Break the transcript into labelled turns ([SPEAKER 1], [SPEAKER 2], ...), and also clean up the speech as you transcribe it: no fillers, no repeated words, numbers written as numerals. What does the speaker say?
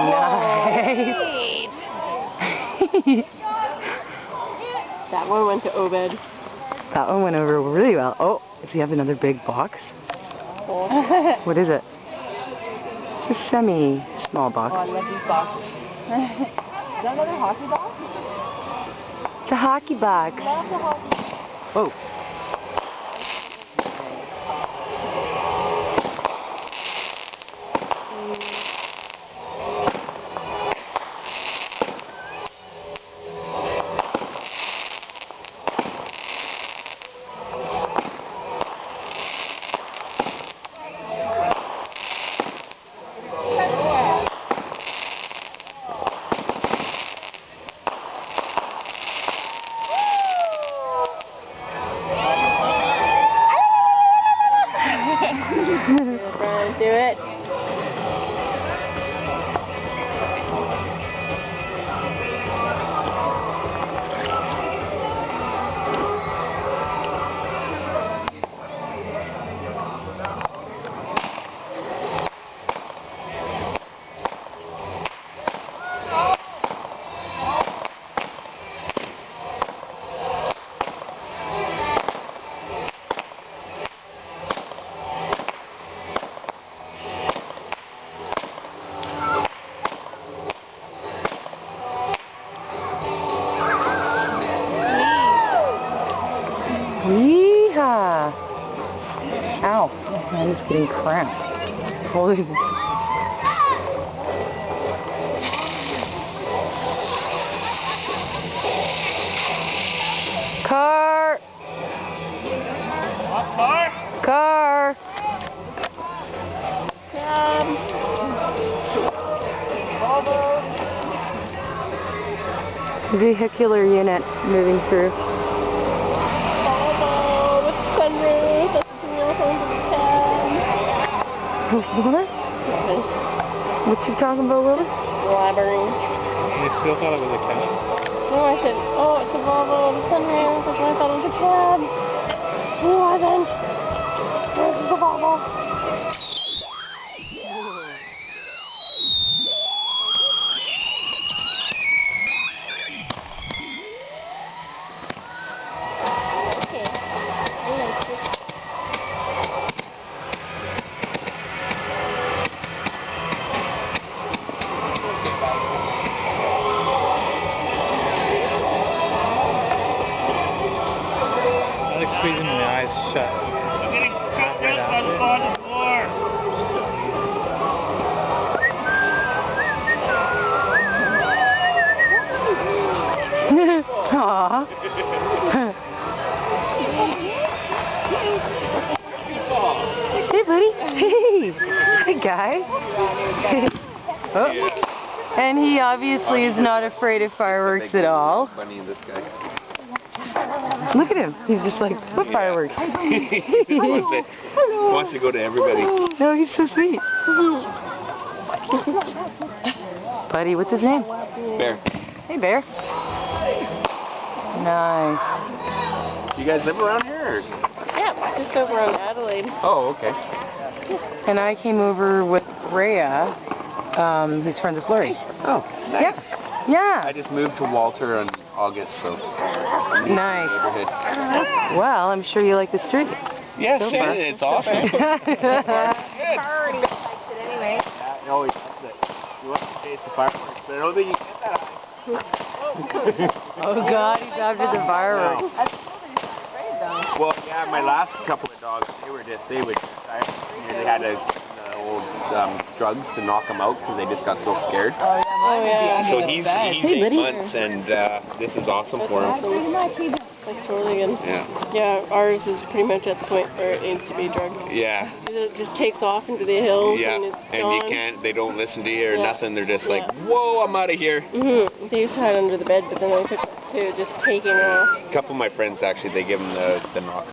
[SPEAKER 1] Nice.
[SPEAKER 2] That one went to Obed.
[SPEAKER 1] That one went over really well. Oh, does he have another big box? What is it? It's a semi-small box.
[SPEAKER 2] Oh, I love these boxes. Is that another hockey box?
[SPEAKER 1] It's a hockey box.
[SPEAKER 2] That's a hockey box.
[SPEAKER 1] Whoa.
[SPEAKER 2] Brian, do it.
[SPEAKER 1] Yeehaw! Ow, my hand is getting cramped. Holy. Car!
[SPEAKER 3] Car?
[SPEAKER 1] Car! Vehicular unit moving through.
[SPEAKER 2] With sunroof, that's the real home of the cab.
[SPEAKER 1] What? What you talking about, Willie?
[SPEAKER 2] Blabbering.
[SPEAKER 3] You still thought it was a cab?
[SPEAKER 2] No, I said, oh, it's a Volvo with sunroof. That's why I thought it was a cab. It wasn't. This is a Volvo.
[SPEAKER 3] I like squeezing my eyes shut. I'm getting choked up by the bottom floor.
[SPEAKER 1] Aww. Hey, buddy. Hey. Hi, guy. Oh. And he obviously is not afraid of fireworks at all.
[SPEAKER 4] Funny, this guy.
[SPEAKER 1] Look at him. He's just like, what fireworks?
[SPEAKER 4] He wants to go to everybody.
[SPEAKER 1] No, he's so sweet. Buddy, what's his name?
[SPEAKER 4] Bear.
[SPEAKER 1] Hey, Bear. Nice.
[SPEAKER 4] You guys live around here? Or?
[SPEAKER 2] Yeah, just over on Adelaide.
[SPEAKER 4] Oh, okay.
[SPEAKER 1] And I came over with Rhea, who's friends with Lori.
[SPEAKER 4] Oh, nice.
[SPEAKER 1] Yep. Yeah.
[SPEAKER 4] I just moved to Walter in August, so.
[SPEAKER 1] Nice.
[SPEAKER 4] Neighborhood.
[SPEAKER 1] Well, I'm sure you like the street.
[SPEAKER 4] Yes,
[SPEAKER 1] So far.
[SPEAKER 4] it's awesome. Good.
[SPEAKER 2] Anyway.
[SPEAKER 4] Yeah, no, he loves it. He wants to taste the fireworks, but I don't think you can get that high.
[SPEAKER 1] Oh God, he's after the fireworks.
[SPEAKER 4] Well, yeah, my last couple of dogs, they would I nearly had to old drugs to knock them out because they just got so scared.
[SPEAKER 2] Oh, yeah.
[SPEAKER 4] So he's
[SPEAKER 1] Hey,
[SPEAKER 4] 8
[SPEAKER 1] buddy.
[SPEAKER 4] months, and this is awesome for him.
[SPEAKER 2] That's really good.
[SPEAKER 4] Yeah.
[SPEAKER 2] Yeah, ours is pretty much at the point where it needs to be drugged.
[SPEAKER 4] Yeah.
[SPEAKER 2] It just takes off into the hills
[SPEAKER 4] Yeah,
[SPEAKER 2] and it's
[SPEAKER 4] and
[SPEAKER 2] gone.
[SPEAKER 4] you can't, they don't listen to you or
[SPEAKER 2] Yeah.
[SPEAKER 4] nothing. They're just
[SPEAKER 2] Yeah.
[SPEAKER 4] like, whoa, I'm out of here.
[SPEAKER 2] They used to hide under the bed, but then they took to just taking off.
[SPEAKER 4] A couple of my friends, actually, they give them the knock.